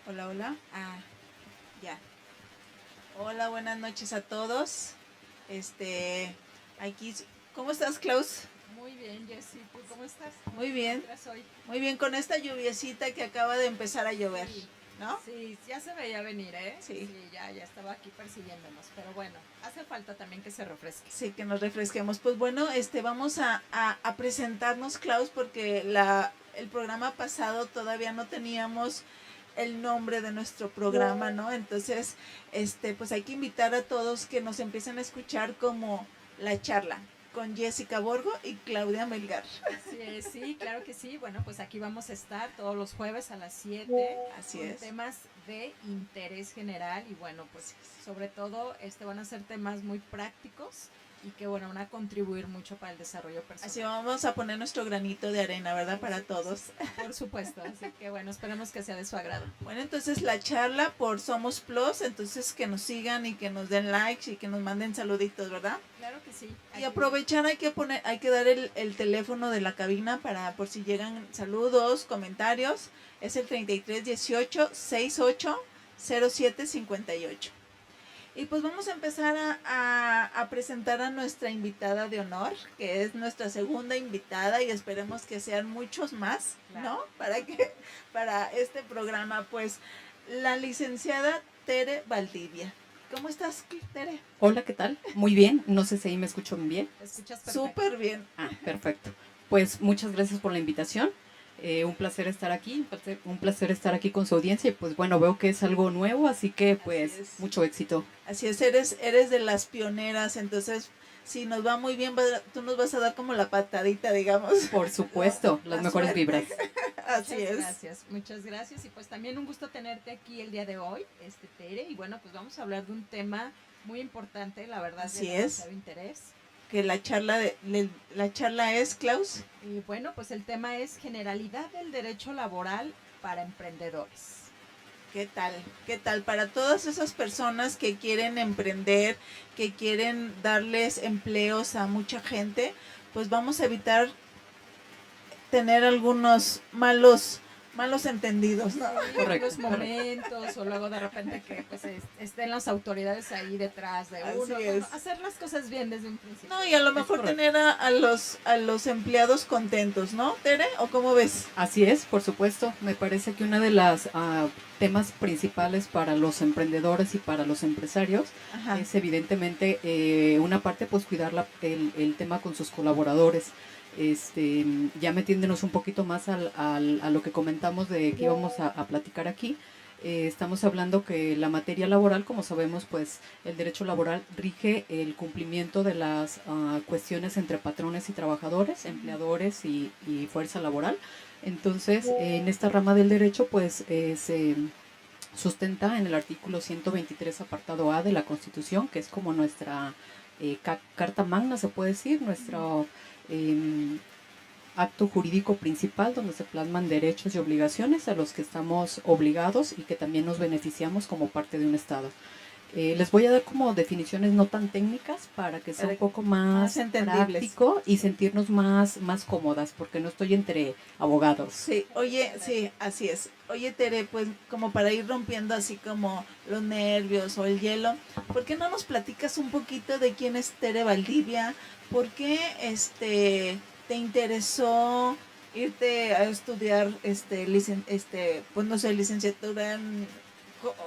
Hola, hola. Ya. Hola, buenas noches a todos. Aquí, ¿cómo estás, Klaus? Muy bien, Jessy, ¿tú cómo estás? ¿Cómo Muy te bien. encuentras hoy? Muy bien, con esta lluviecita que acaba de empezar a llover, Sí, ¿no? sí, ya se veía venir, ¿eh? Sí. Sí, ya estaba aquí persiguiéndonos, pero bueno, hace falta también que se refresque. Sí, que nos refresquemos. Pues bueno, vamos a presentarnos, Klaus, porque el programa pasado todavía no teníamos el nombre de nuestro programa, ¿no? Entonces, pues hay que invitar a todos que nos empiecen a escuchar como La Charla con Jessica Borgo y Claudia Melgar. Así es, sí, claro que sí. Bueno, pues aquí vamos a estar todos los jueves a las 7 Así con es. temas de interés general y bueno, pues sobre todo van a ser temas muy prácticos y que bueno, van a contribuir mucho para el desarrollo Así personal. vamos a poner nuestro granito de arena, ¿verdad? Para todos. Por supuesto, así que bueno, esperemos que sea de su agrado. Bueno, entonces la charla por Somos Plus, entonces que nos sigan y que nos den likes y que nos manden saluditos, ¿verdad? Claro que sí. Y aprovechar hay que dar el teléfono de la cabina para por si llegan saludos, comentarios. Es el 3318 68 07 58. Y pues vamos a empezar a presentar a nuestra invitada de honor, que es nuestra segunda invitada y esperemos que sean muchos más, ¿no? Para este programa, pues la licenciada Tere Valdivia. ¿Cómo estás, Tere? Hola, ¿qué tal? Muy bien, no sé si ahí me escuchan bien. Te escuchas perfecto. Súper bien. Perfecto. Pues muchas gracias por la invitación. Un placer estar aquí, un placer estar aquí con su audiencia y pues bueno, veo que es algo nuevo, así que pues mucho éxito. Así es, eres de las pioneras, entonces si nos va muy bien, tú nos vas a dar como la patadita, digamos. Por supuesto, las mejores suerte. vibras. Así es. Muchas gracias y pues también un gusto tenerte aquí el día de hoy, Tere, y bueno, pues vamos a hablar de un tema muy importante, la verdad, Así de demasiado interés. Que la charla es, Klaus. Y bueno, pues el tema es generalidad del derecho laboral para emprendedores. ¿Qué tal? ¿Qué tal? Para todas esas personas que quieren emprender, que quieren darles empleos a mucha gente, pues vamos a evitar tener algunos malos entendidos, ¿no? Sí, malos momentos o luego de repente que pues estén las autoridades ahí detrás de uno. Bueno, hacer las cosas bien desde un principio. No, y a lo mejor tener a los empleados contentos, ¿no, Tere? ¿O cómo ves? Así es, por supuesto. Me parece que una de las temas principales para los emprendedores y para los empresarios es evidentemente una parte pues cuidar el tema con sus colaboradores. Ya metiéndonos un poquito más a lo que comentamos de que íbamos a platicar aquí, estamos hablando que la materia laboral, como sabemos, pues el derecho laboral rige el cumplimiento de las cuestiones entre patrones y trabajadores, empleadores y fuerza laboral. Entonces, en esta rama del derecho, pues se sustenta en el artículo 123, apartado A de la Constitución, que es como nuestra carta magna, se puede decir, nuestro acto jurídico principal donde se plasman derechos y obligaciones a los que estamos obligados y que también nos beneficiamos como parte de un Estado. Les voy a dar como definiciones no tan técnicas para que sea un poco más práctico y sentirnos más cómodas, porque no estoy entre abogados. Sí, oye, sí, así es. Oye, Tere, pues como para ir rompiendo así como los nervios o el hielo, ¿por qué no nos platicas un poquito de quién es Tere Valdivia? ¿Por qué te interesó irte a estudiar pues no sé, licenciatura en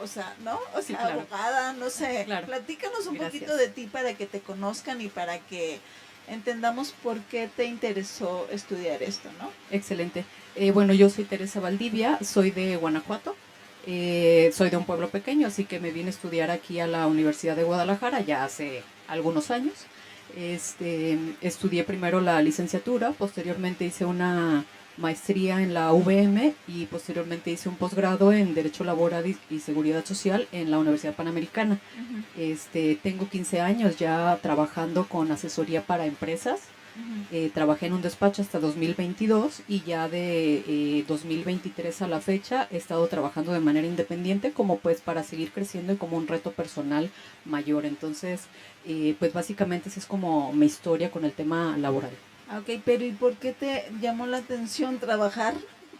o sea, ¿no? O sea, sí, claro. Abogada, no sé. Claro. Platícanos un poquito de ti para que te conozcan y para que entendamos por qué te interesó estudiar esto, ¿no? Excelente. Bueno, yo soy Teresa Valdivia, soy de Guanajuato, soy de un pueblo pequeño, así que me vine a estudiar aquí a la Universidad de Guadalajara ya hace algunos años. Estudié primero la licenciatura, posteriormente hice una maestría en la UVM y posteriormente hice un posgrado en Derecho Laboral y Seguridad Social en la Universidad Panamericana. Tengo 15 años ya trabajando con asesoría para empresas. Trabajé en un despacho hasta 2022 y ya de 2023 a la fecha he estado trabajando de manera independiente como pues para seguir creciendo y como un reto personal mayor. Entonces, pues básicamente esa es como mi historia con el tema laboral. Ok, pero ¿y por qué te llamó la atención trabajar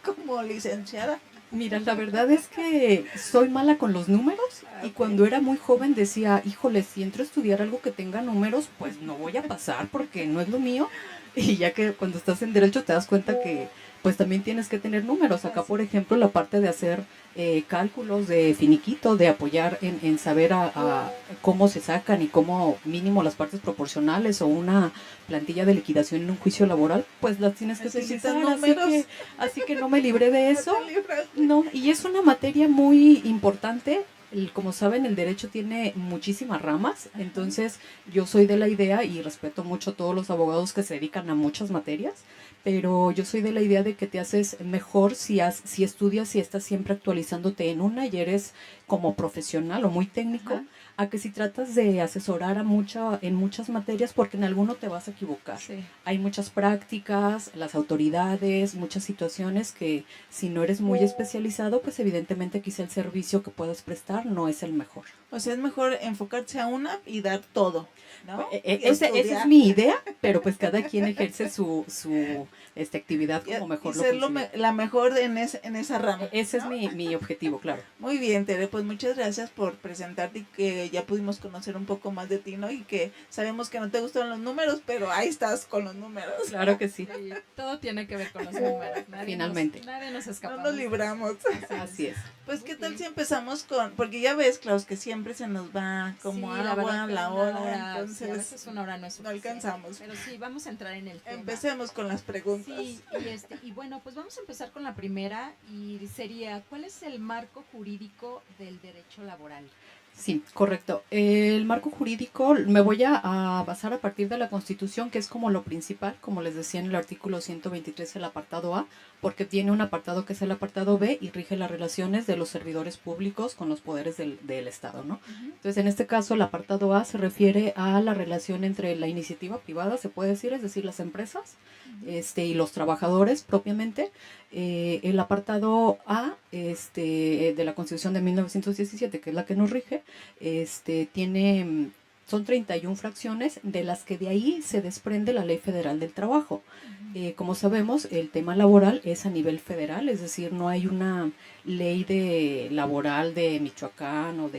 como licenciada? Mira, la verdad es que soy mala con los números y cuando era muy joven decía, híjole, si entro a estudiar algo que tenga números, pues no voy a pasar porque no es lo mío. Y ya que cuando estás en derecho te das cuenta que pues también tienes que tener números. Acá, por ejemplo, la parte de hacer cálculos de finiquito, de apoyar en saber a cómo se sacan y cómo mínimo las partes proporcionales o una plantilla de liquidación en un juicio laboral, pues las tienes que Necesitas utilizar. números. Así que no me libré de eso. No te libras. No, y es una materia muy importante. Como saben, el derecho tiene muchísimas ramas, entonces yo soy de la idea y respeto mucho a todos los abogados que se dedican a muchas materias, pero yo soy de la idea de que te haces mejor si estudias y estás siempre actualizándote en una y eres como profesional o muy técnico, Ajá. a que si tratas de asesorar en muchas materias porque en alguno te vas a equivocar. Sí. Hay muchas prácticas, las autoridades, muchas situaciones que si no eres muy especializado, pues evidentemente quizá el servicio que puedas prestar no es el mejor. O sea, es mejor enfocarse a una y dar todo, ¿no? Y Esa es estudiar. mi idea, pero pues cada quien ejerce su actividad Y, como y mejor lo ser considere. la mejor en esa rama. Ese es ¿no? mi objetivo, claro. Muy bien, Tere, pues muchas gracias por presentarte y que ya pudimos conocer un poco más de ti, ¿no? Y que sabemos que no te gustan los números, pero ahí estás con los números. Claro que sí, Sí, todo tiene que ver con los números. finalmente. Nadie nos No escapamos. nos libramos. Así es. Pues, Muy ¿qué tal bien. si empezamos con...? Porque ya ves, Klaus, que siempre se nos va como Sí, la agua verdad que la una hora, sí, a entonces veces una hora no es no suficiente. alcanzamos. Pero sí, vamos a entrar en el tema. Empecemos con las preguntas. Sí, y bueno, pues vamos a empezar con la primera y sería, ¿cuál es el marco jurídico del derecho laboral? Sí, correcto. El marco jurídico me voy a basar a partir de la Constitución, que es como lo principal, como les decía en el artículo 123, el apartado A, porque tiene un apartado que es el apartado B y rige las relaciones de los servidores públicos con los poderes del Estado, ¿no? Entonces, en este caso, el apartado A se refiere a la relación entre la iniciativa privada, se puede decir, es decir, las empresas, y los trabajadores propiamente. El apartado A de la Constitución de 1917, que es la que nos rige, son 31 fracciones, de las que de ahí se desprende la Ley Federal del Trabajo. Como sabemos, el tema laboral es a nivel federal, es decir, no hay una ley laboral de Michoacán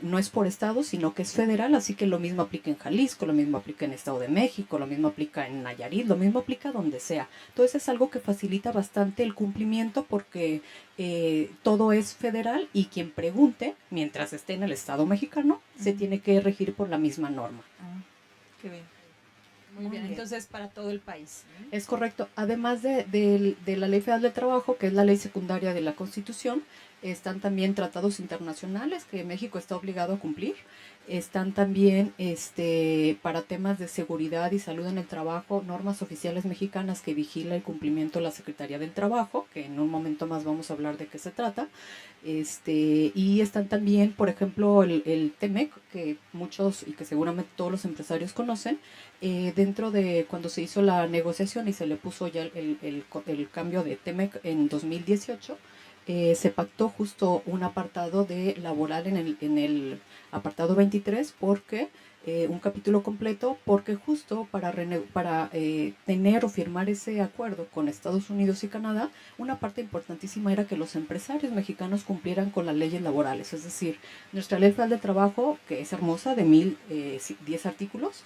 no es por estado, sino que es federal, así que lo mismo aplica en Jalisco, lo mismo aplica en Estado de México, lo mismo aplica en Nayarit, lo mismo aplica donde sea. Entonces es algo que facilita bastante el cumplimiento porque todo es federal y quien pregunte, mientras esté en el Estado mexicano, se tiene que regir por la misma norma. Ah, qué bien. Muy bien, entonces para todo el país. Es correcto. Además de la Ley Federal del Trabajo, que es la ley secundaria de la Constitución, están también tratados internacionales que México está obligado a cumplir. Están también para temas de seguridad y salud en el trabajo, normas oficiales mexicanas que vigila el cumplimiento de la Secretaría del Trabajo, que en un momento más vamos a hablar de qué se trata. Y están también, por ejemplo, el TEMEC, que muchos y que seguramente todos los empresarios conocen, dentro de cuando se hizo la negociación y se le puso ya el cambio de TEMEC en 2018, se pactó justo un apartado de laboral en el apartado 23 porque un capítulo completo porque justo para tener o firmar ese acuerdo con Estados Unidos y Canadá, una parte importantísima era que los empresarios mexicanos cumplieran con las leyes laborales, es decir, nuestra ley federal de trabajo, que es hermosa, de 1010 artículos,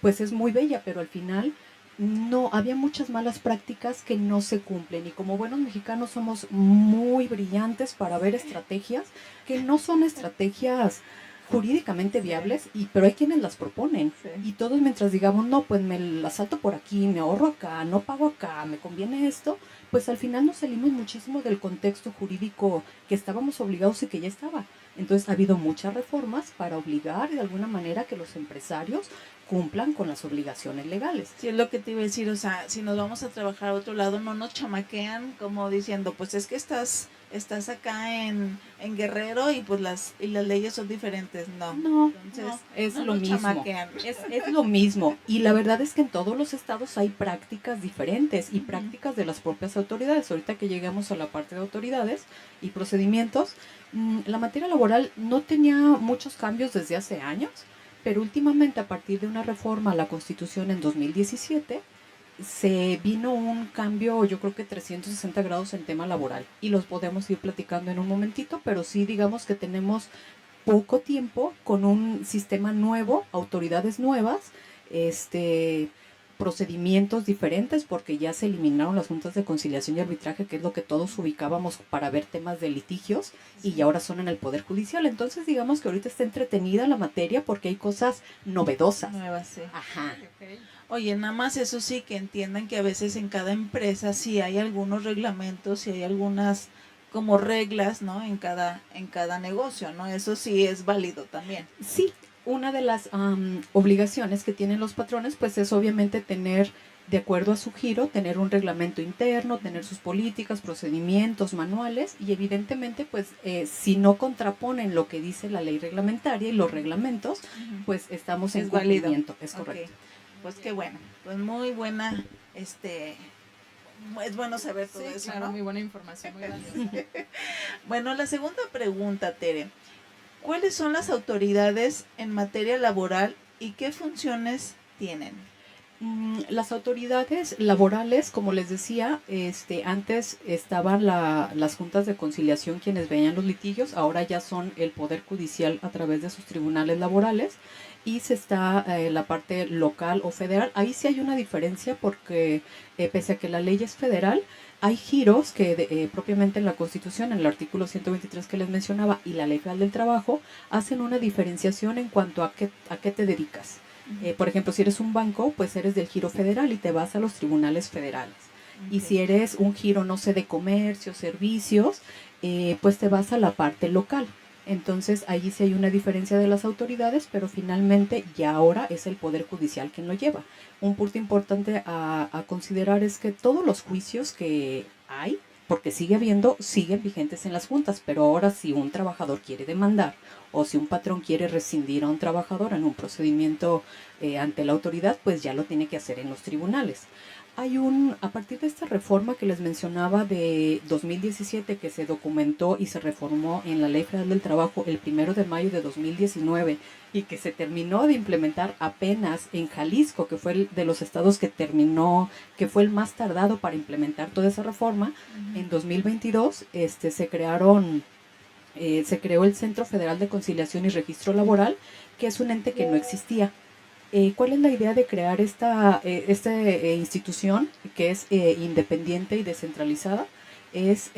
pues es muy bella, pero al final no, había muchas malas prácticas que no se cumplen y como buenos mexicanos somos muy brillantes para ver estrategias que no son estrategias jurídicamente viables, pero hay quienes las proponen. Sí. Y todos mientras digamos, no, pues me la salto por aquí, me ahorro acá, no pago acá, me conviene esto, pues al final nos salimos muchísimo del contexto jurídico que estábamos obligados y que ya estaba. Entonces ha habido muchas reformas para obligar de alguna manera que los empresarios cumplan con las obligaciones legales. Sí, es lo que te iba a decir, o sea, si nos vamos a trabajar a otro lado, no nos chamaquean como diciendo, pues es que estás acá en Guerrero y pues las leyes son diferentes. No, entonces, no, es no lo nos mismo. chamaquean. Es lo mismo. Y la verdad es que en todos los estados hay prácticas diferentes y prácticas de las propias autoridades. Ahorita que llegamos a la parte de autoridades y procedimientos, la materia laboral no tenía muchos cambios desde hace años, pero últimamente a partir de una reforma a la Constitución en 2017, se vino un cambio, yo creo que 360 grados en tema laboral, y los podemos ir platicando en un momentito, pero sí digamos que tenemos poco tiempo con un sistema nuevo, autoridades nuevas, procedimientos diferentes, porque ya se eliminaron las juntas de conciliación y arbitraje, que es lo que todos ubicábamos para ver temas de litigios, y ya ahora son en el Poder Judicial. Entonces digamos que ahorita está entretenida la materia porque hay cosas novedosas. Nuevas, sí. Ajá. Ok. Oye, nada más eso sí, que entiendan que a veces en cada empresa sí hay algunos reglamentos y hay algunas como reglas, ¿no? En cada negocio, ¿no? Eso sí es válido también. Sí, una de las obligaciones que tienen los patrones, pues es obviamente tener, de acuerdo a su giro, tener un reglamento interno, tener sus políticas, procedimientos, manuales, y evidentemente, pues si no contraponen lo que dice la ley reglamentaria y los reglamentos, pues estamos en Es válido. cumplimiento, es Ok. correcto. Pues qué bueno, pues muy buena, es bueno saber todo Sí, eso, claro, ¿no? muy buena información, muy valiosa. Bueno, la segunda pregunta, Tere. ¿Cuáles son las autoridades en materia laboral y qué funciones tienen? Las autoridades laborales, como les decía, antes estaban las juntas de conciliación quienes veían los litigios, ahora ya son el Poder Judicial a través de sus tribunales laborales, y se está la parte local o federal. Ahí sí hay una diferencia porque pese a que la ley es federal, hay giros que propiamente en la Constitución, en el artículo 123 que les mencionaba, y la Ley Federal del Trabajo, hacen una diferenciación en cuanto a qué te dedicas. Por ejemplo, si eres un banco, pues eres del giro federal y te vas a los tribunales federales. Ok. Y si eres un giro, no sé, de comercio, servicios, pues te vas a la parte local. Entonces, allí sí hay una diferencia de las autoridades, pero finalmente ya ahora es el Poder Judicial quien lo lleva. Un punto importante a considerar es que todos los juicios que hay, porque sigue habiendo, siguen vigentes en las juntas, pero ahora si un trabajador quiere demandar o si un patrón quiere rescindir a un trabajador en un procedimiento ante la autoridad, pues ya lo tiene que hacer en los tribunales. A partir de esta reforma que les mencionaba de 2017, que se documentó y se reformó en la Ley Federal del Trabajo el 1 de mayo de 2019 y que se terminó de implementar apenas en Jalisco, que fue el de los estados que terminó, que fue el más tardado para implementar toda esa reforma, en 2022 se creó el Centro Federal de Conciliación y Registro Laboral, que es un ente que no existía. ¿Cuál es la idea de crear esta institución que es independiente y descentralizada? Es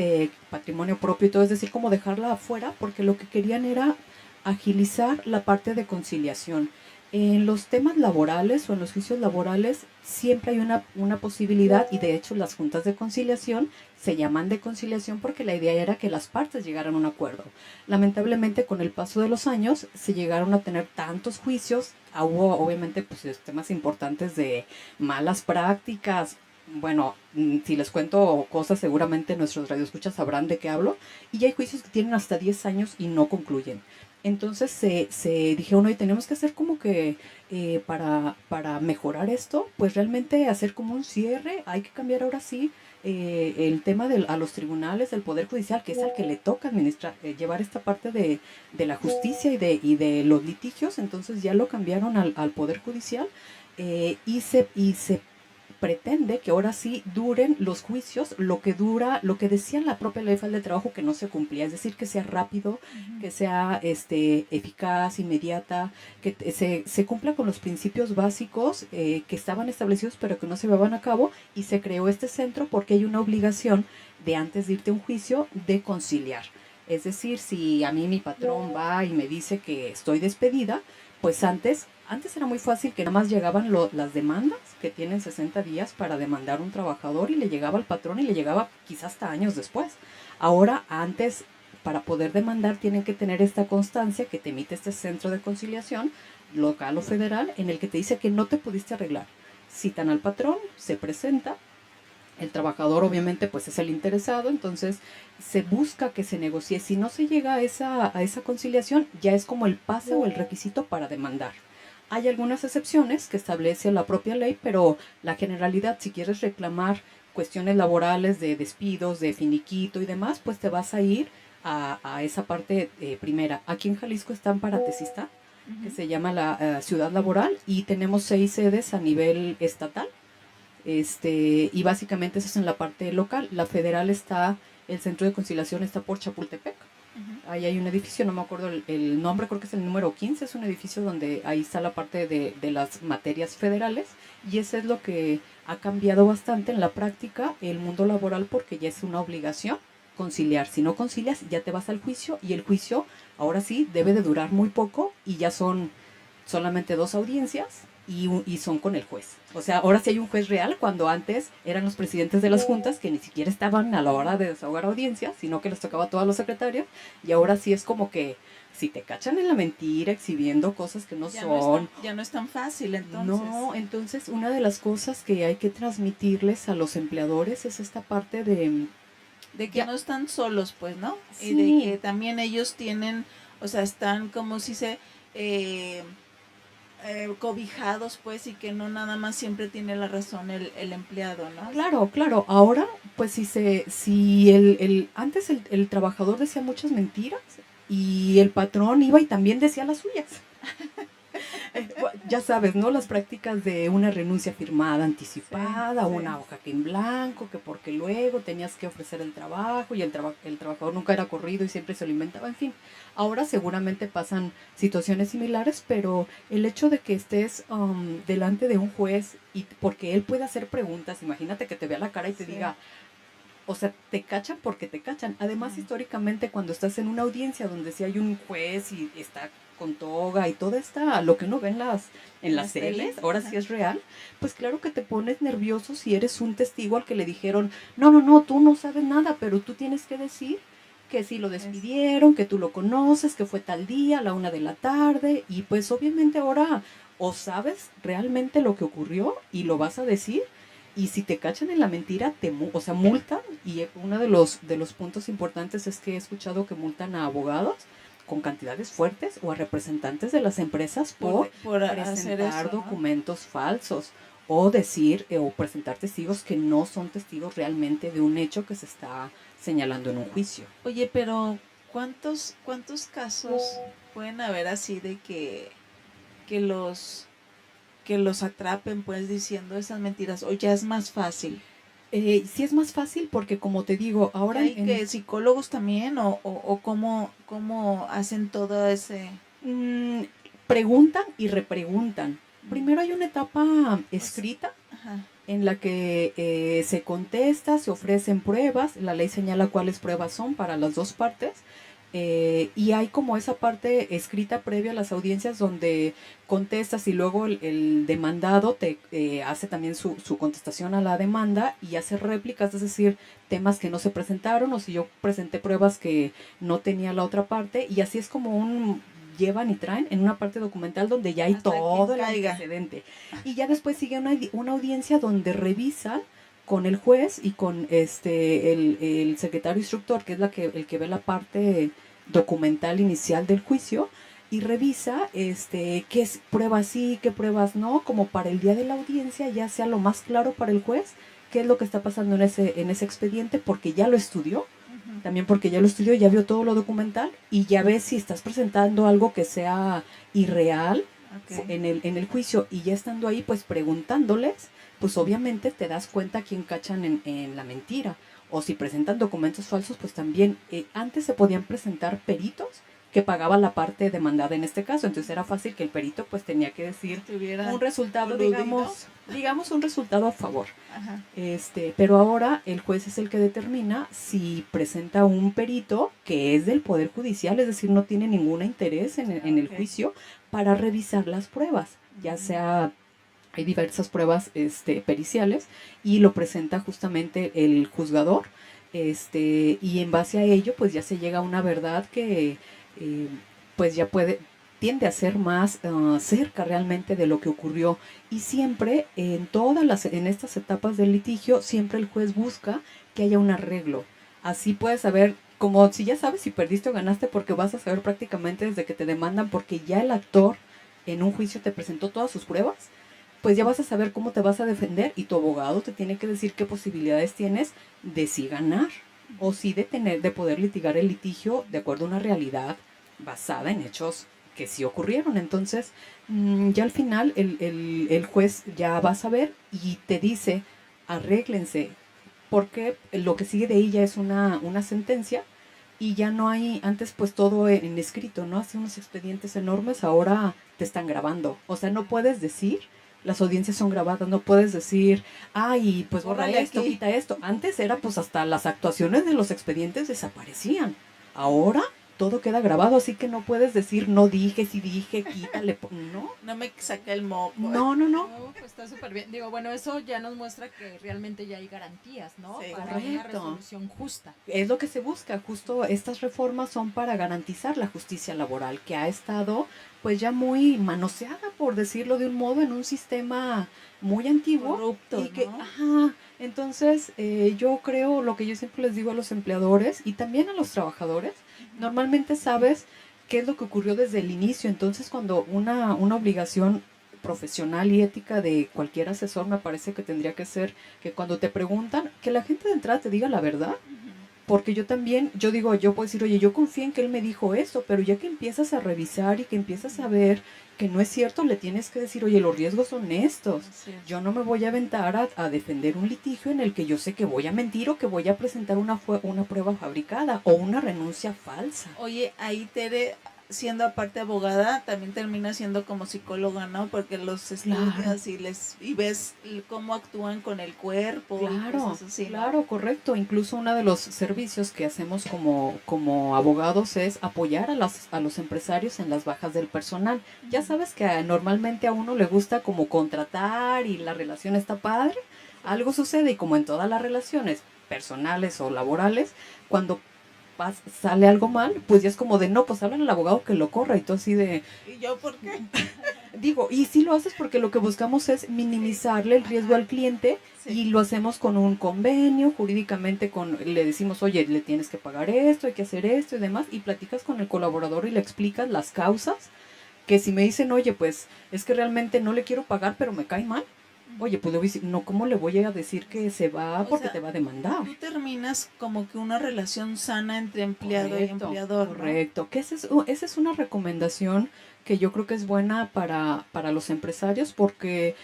patrimonio propio y todo, es decir, como dejarla afuera, porque lo que querían era agilizar la parte de conciliación. En los temas laborales o en los juicios laborales siempre hay una posibilidad, y de hecho las juntas de conciliación se llaman de conciliación porque la idea era que las partes llegaran a un acuerdo. Lamentablemente con el paso de los años se llegaron a tener tantos juicios, hubo obviamente pues temas importantes de malas prácticas. Bueno, si les cuento cosas seguramente nuestros radioescuchas sabrán de qué hablo, y hay juicios que tienen hasta 10 años y no concluyen. Entonces se dijeron, oye, tenemos que hacer como que para mejorar esto, pues realmente hacer como un cierre, hay que cambiar ahora sí el tema a los tribunales del Poder Judicial, que es al que le toca administrar, llevar esta parte de la justicia y de los litigios. Entonces ya lo cambiaron al Poder Judicial, y se pretende que ahora sí duren los juicios lo que decía la propia Ley Federal de Trabajo que no se cumplía, es decir, que sea rápido, que sea eficaz, inmediata, que se cumpla con los principios básicos que estaban establecidos pero que no se llevaban a cabo, y se creó este centro porque hay una obligación de antes de irte a un juicio de conciliar. Es decir, si a mí mi patrón va y me dice que estoy despedida, pues antes era muy fácil que nada más llegaban las demandas, que tienen 60 días para demandar un trabajador, y le llegaba al patrón y le llegaba quizás hasta años después. Ahora, antes, para poder demandar, tienen que tener esta constancia que te emite este centro de conciliación, local o federal, en el que te dice que no te pudiste arreglar. Citan al patrón, se presenta, el trabajador obviamente pues es el interesado, entonces se busca que se negocie. Si no se llega a esa conciliación, ya es como el pase o el requisito para demandar. Hay algunas excepciones que establece la propia ley, pero la generalidad, si quieres reclamar cuestiones laborales de despidos, de finiquito y demás, pues te vas a ir a esa parte primera. Aquí en Jalisco está Amparatesista, que se llama la Ciudad Laboral, y tenemos 6 sedes a nivel estatal. Y básicamente eso es en la parte local. La federal está, el centro de conciliación está por Chapultepec. Ahí hay un edificio, no me acuerdo el nombre, creo que es el número 15, es un edificio donde ahí está la parte de las materias federales, y eso es lo que ha cambiado bastante en la práctica el mundo laboral, porque ya es una obligación conciliar. Si no concilias, ya te vas al juicio, y el juicio ahora sí debe de durar muy poco, y ya son solamente 2 audiencias y son con el juez. O sea, ahora sí hay un juez real, cuando antes eran los presidentes de las juntas que ni siquiera estaban a la hora de desahogar audiencias, sino que les tocaba a todos los secretarios, y ahora sí es como que si te cachan en la mentira, exhibiendo cosas que no Ya son... ya no es tan fácil, entonces. No, entonces una de las cosas que hay que transmitirles a los empleadores es esta parte De que ya. no están solos, pues, ¿no? Sí. Y de que también ellos tienen, o sea, están como si se... cobijados, pues, y que no nada más siempre tiene la razón el empleado, ¿no? Claro, claro. Ahora, pues si antes el trabajador decía muchas mentiras, y el patrón iba y también decía las suyas. Ya sabes, ¿no? Las prácticas de una renuncia firmada anticipada, Sí, una hoja que en blanco, que porque luego tenías que ofrecer el trabajo, y el trabajador nunca era corrido y siempre se lo inventaba, en fin. Ahora seguramente pasan situaciones similares, pero el hecho de que estés delante de un juez, y porque él puede hacer preguntas, imagínate que te vea la cara y te diga, o sea, te cachan porque te cachan. Además, históricamente, cuando estás en una audiencia donde sí hay un juez y está con toga y todo está, lo que uno ve en las teles, ahora sí es real, pues claro que te pones nervioso si eres un testigo al que le dijeron, no, tú no sabes nada, pero tú tienes que decir que sí lo despidieron, que tú lo conoces, que fue tal día, a la 1 de la tarde, y pues obviamente ahora o sabes realmente lo que ocurrió y lo vas a decir, y si te cachan en la mentira, o sea, multan. Y uno de los puntos importantes es que he escuchado que multan a abogados con cantidades fuertes, o a representantes de las empresas por hacer presentar eso, ¿no? documentos falsos, o decir o presentar testigos que no son testigos realmente de un hecho que se está señalando en un juicio. Oye, pero ¿cuántos casos pueden haber así de que los que los atrapen, pues, diciendo esas mentiras? O ya es más fácil. Sí es más fácil porque, como te digo, ahora ¿Hay que psicólogos también o cómo hacen todo ese...? mm, preguntan y repreguntan. Primero hay una etapa escrita Ajá. en la que se contesta, se ofrecen pruebas, la ley señala cuáles pruebas son para las dos partes, y hay como esa parte escrita previa a las audiencias donde contestas, y luego el demandado te hace también su contestación a la demanda y hace réplicas, es decir, temas que no se presentaron, o si yo presenté pruebas que no tenía la otra parte, y así es como un llevan y traen en una parte documental donde ya hay Hasta todo el quien caiga. antecedente. Y ya después sigue una audiencia donde revisan con el juez y con el secretario instructor, que es el que ve la parte documental inicial del juicio, y revisa qué es pruebas sí, qué pruebas no, como para el día de la audiencia ya sea lo más claro para el juez qué es lo que está pasando en ese expediente, porque ya lo estudió. También porque ya lo estudió, ya vio todo lo documental, y ya ves si estás presentando algo que sea irreal en el juicio, y ya estando ahí, pues preguntándoles, pues obviamente te das cuenta quién cachan en la mentira. O si presentan documentos falsos, pues también antes se podían presentar peritos que pagaba la parte demandada en este caso, entonces era fácil que el perito pues tenía que decir un resultado, digamos un resultado a favor. Ajá. Pero ahora el juez es el que determina si presenta un perito que es del Poder Judicial, es decir, no tiene ningún interés en el juicio, para revisar las pruebas, ya sea, hay diversas pruebas periciales, y lo presenta justamente el juzgador, y en base a ello pues ya se llega a una verdad que pues ya tiende a ser más cerca realmente de lo que ocurrió. Y siempre en estas etapas del litigio, siempre el juez busca que haya un arreglo. Así puedes saber, como si ya sabes si perdiste o ganaste, porque vas a saber prácticamente desde que te demandan, porque ya el actor en un juicio te presentó todas sus pruebas, pues ya vas a saber cómo te vas a defender, y tu abogado te tiene que decir qué posibilidades tienes de sí ganar, o sí de poder litigar el litigio de acuerdo a una realidad basada en hechos que sí ocurrieron. Entonces, ya al final el juez ya va a saber y te dice, arréglense, porque lo que sigue de ahí ya es una sentencia y ya no hay, antes pues todo en escrito, ¿no? Hace unos expedientes enormes, ahora te están grabando. O sea, no puedes decir, las audiencias son grabadas, no puedes decir, ay, pues borra Bórrale esto, aquí. quita esto. Antes era pues hasta las actuaciones de los expedientes desaparecían. Ahora todo queda grabado, así que no puedes decir, no dije, si dije, quítale, no. No me saca el moco. No, no, no. No, pues está súper bien. Digo, bueno, eso ya nos muestra que realmente ya hay garantías, ¿no? Sí. Para una Correcto. resolución justa. Es lo que se busca, justo estas reformas son para garantizar la justicia laboral, que ha estado pues ya muy manoseada, por decirlo de un modo, en un sistema muy antiguo. Corrupto, Y que, ¿no? ajá, entonces yo creo, lo que yo siempre les digo a los empleadores y también a los trabajadores, normalmente sabes qué es lo que ocurrió desde el inicio. Entonces cuando una obligación profesional y ética de cualquier asesor me parece que tendría que ser que cuando te preguntan, que la gente de entrada te diga la verdad. Porque yo también, yo digo, yo puedo decir, oye, yo confío en que él me dijo esto, pero ya que empiezas a revisar y que empiezas a ver que no es cierto, le tienes que decir, oye, los riesgos son estos. Así es. Yo no me voy a aventar a defender un litigio en el que yo sé que voy a mentir o que voy a presentar una prueba fabricada o una renuncia falsa. Oye, ahí Tere, siendo aparte abogada, también termina siendo como psicóloga, ¿no? Porque los estudias Claro. y ves cómo actúan con el cuerpo y Claro, cosas así, ¿no? claro, correcto. Incluso uno de los servicios que hacemos como abogados es apoyar a los empresarios en las bajas del personal. Ya sabes que normalmente a uno le gusta como contratar y la relación está padre. Algo sucede y como en todas las relaciones personales o laborales, cuando sale algo mal, pues ya es como de no, pues hablan al abogado que lo corra y tú así de, ¿Y yo por qué? digo, y sí lo haces porque lo que buscamos es minimizarle el riesgo al cliente Sí. y lo hacemos con un convenio, jurídicamente le decimos, oye, le tienes que pagar esto, hay que hacer esto y demás, y platicas con el colaborador y le explicas las causas, que si me dicen, oye, pues es que realmente no le quiero pagar, pero me cae mal, oye, pues le voy a decir, no, ¿cómo le voy a decir que se va O porque sea, te va a demandar? tú terminas como que una relación sana entre empleado y Correcto, empleador, ¿no? correcto. Que esa es una recomendación que yo creo que es buena para los empresarios porque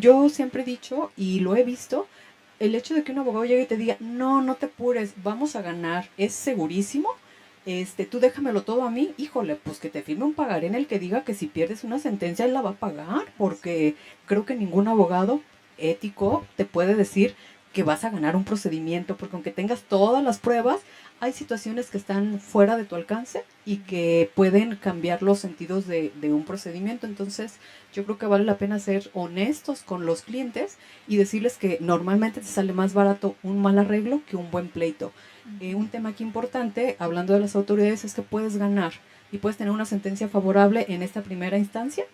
yo siempre he dicho y lo he visto, el hecho de que un abogado llegue y te diga, no, no te apures, vamos a ganar, es segurísimo, tú déjamelo todo a mí, híjole, pues que te firme un pagaré en el que diga que si pierdes una sentencia él la va a pagar, porque creo que ningún abogado ético te puede decir que vas a ganar un procedimiento, porque aunque tengas todas las pruebas, hay situaciones que están fuera de tu alcance y que pueden cambiar los sentidos de un procedimiento. Entonces, yo creo que vale la pena ser honestos con los clientes y decirles que normalmente te sale más barato un mal arreglo que un buen pleito. Un tema aquí importante, hablando de las autoridades, es que puedes ganar y puedes tener una sentencia favorable en esta primera instancia,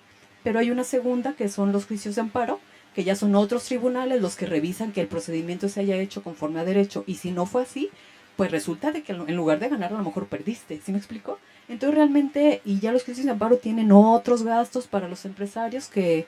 pero hay una segunda que son los juicios de amparo, que ya son otros tribunales los que revisan que el procedimiento se haya hecho conforme a derecho, y si no fue así, pues resulta de que en lugar de ganar a lo mejor perdiste, ¿sí me explico? Entonces realmente, y ya los juicios de amparo tienen otros gastos para los empresarios que,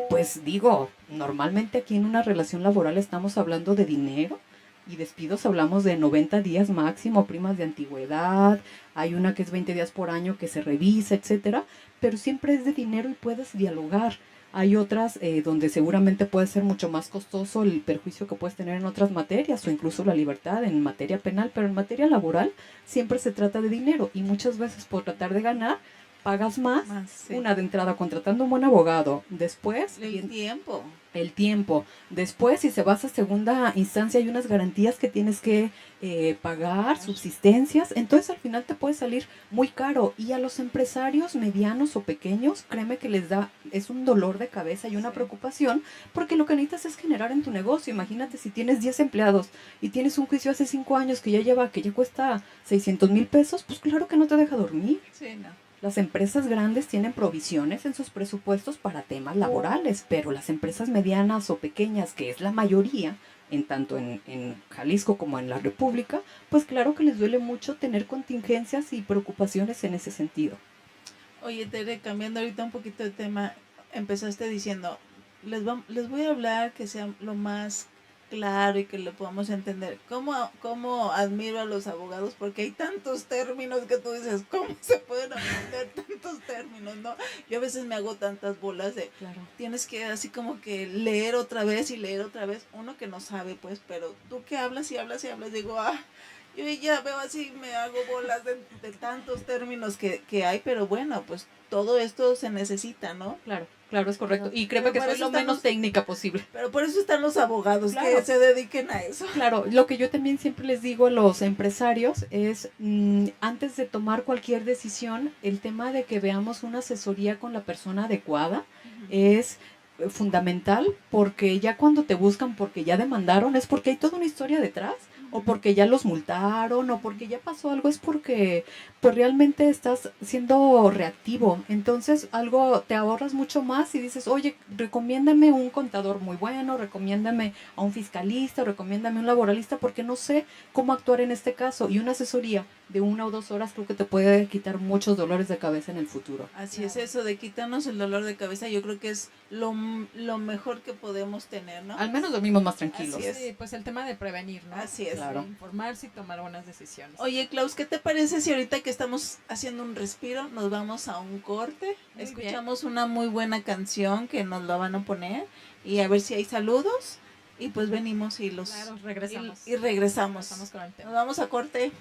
pues digo, normalmente aquí en una relación laboral estamos hablando de dinero y despidos hablamos de 90 días máximo, primas de antigüedad, hay una que es 20 días por año que se revisa, etcétera, pero siempre es de dinero y puedes dialogar. Hay otras donde seguramente puede ser mucho más costoso el perjuicio que puedes tener en otras materias o incluso la libertad en materia penal, pero en materia laboral siempre se trata de dinero y muchas veces por tratar de ganar pagas más, Sí. una de entrada contratando un buen abogado, después El tiempo. el tiempo. Después, si se vas a segunda instancia, hay unas garantías que tienes que pagar, subsistencias. Entonces, al final te puede salir muy caro. Y a los empresarios medianos o pequeños, créeme que les da, es un dolor de cabeza y una preocupación, porque lo que necesitas es generar en tu negocio. Imagínate si tienes 10 empleados y tienes un juicio hace 5 años que ya cuesta 600,000 pesos, pues claro que no te deja dormir. Sí, no. Las empresas grandes tienen provisiones en sus presupuestos para temas laborales, pero las empresas medianas o pequeñas, que es la mayoría, en tanto en Jalisco como en la República, pues claro que les duele mucho tener contingencias y preocupaciones en ese sentido. Oye, Tere, cambiando ahorita un poquito de tema, empezaste diciendo, les voy a hablar que sea lo más claro, y que lo podamos entender. ¿Cómo admiro a los abogados? Porque hay tantos términos que tú dices, ¿cómo se pueden aprender tantos términos, no? Yo a veces me hago tantas bolas de, Claro. tienes que así como que leer otra vez y leer otra vez, uno que no sabe, pues, pero tú que hablas y hablas y hablas, digo, yo ya veo así, me hago bolas de tantos términos que hay, pero bueno, pues todo esto se necesita, ¿no? Claro, claro, es correcto. Pero- Y créeme pero que para soy eso lo están menos los- técnica posible. Pero por eso están los abogados Claro. que se dediquen a eso. Claro, lo que yo también siempre les digo a los empresarios es, antes de tomar cualquier decisión, el tema de que veamos una asesoría con la persona adecuada es fundamental, porque ya cuando te buscan porque ya demandaron es porque hay toda una historia detrás, o porque ya los multaron, o porque ya pasó algo, es porque pues realmente estás siendo reactivo. Entonces algo te ahorras mucho más y dices, oye, recomiéndame un contador muy bueno, recomiéndame a un fiscalista, recomiéndame un laboralista, porque no sé cómo actuar en este caso. Y una asesoría de 1 o 2 horas creo que te puede quitar muchos dolores de cabeza en el futuro. Así es, eso de quitarnos el dolor de cabeza, yo creo que es lo mejor que podemos tener, ¿no? Al menos dormimos más tranquilos. Así es. Sí, pues el tema de prevenir, ¿no? Así es. Claro. De informarse y tomar buenas decisiones. Oye, Klaus, ¿qué te parece si ahorita que estamos haciendo un respiro nos vamos a un corte? Muy Escuchamos una muy buena canción que nos la van a poner y a ver si hay saludos y pues venimos y los Claro, regresamos. y regresamos. Regresamos con el tema. Nos vamos a corte.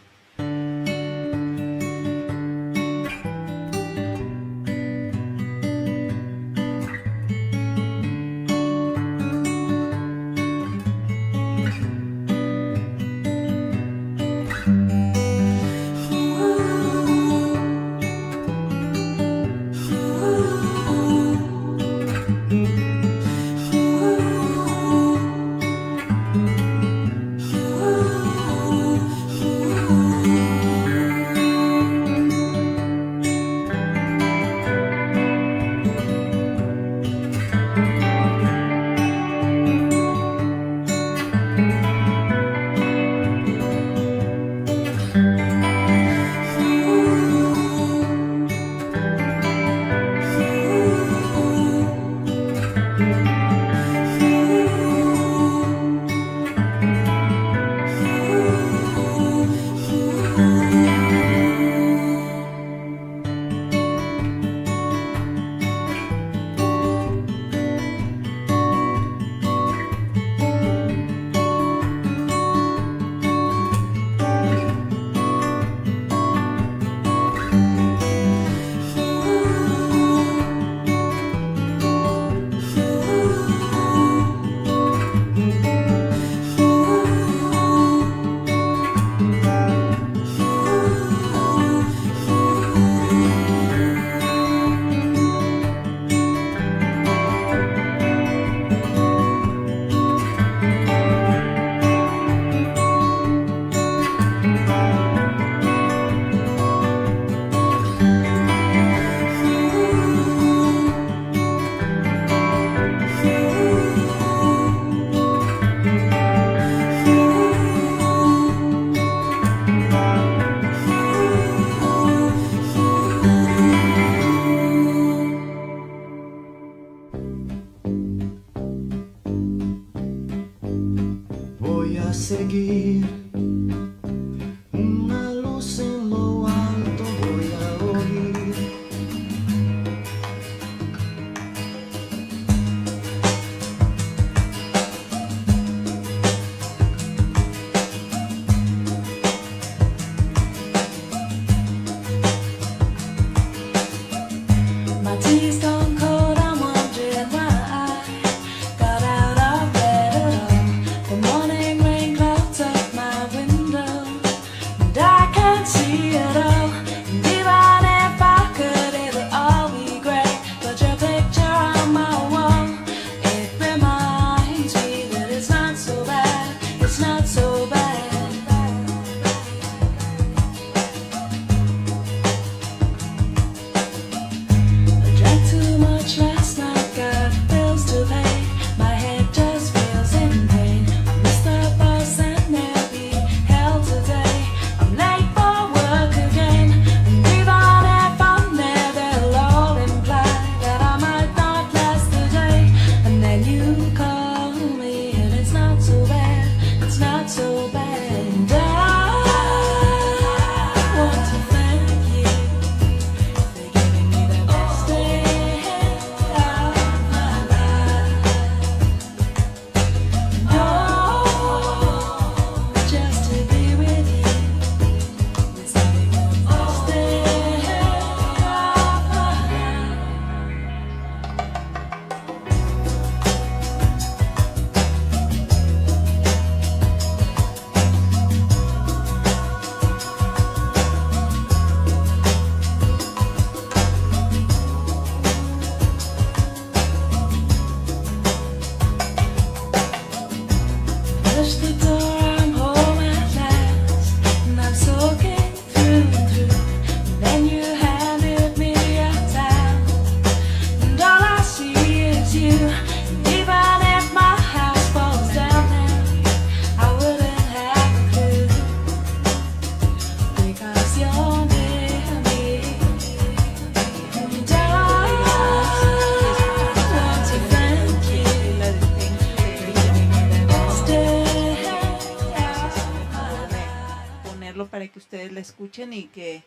ustedes la escuchen y que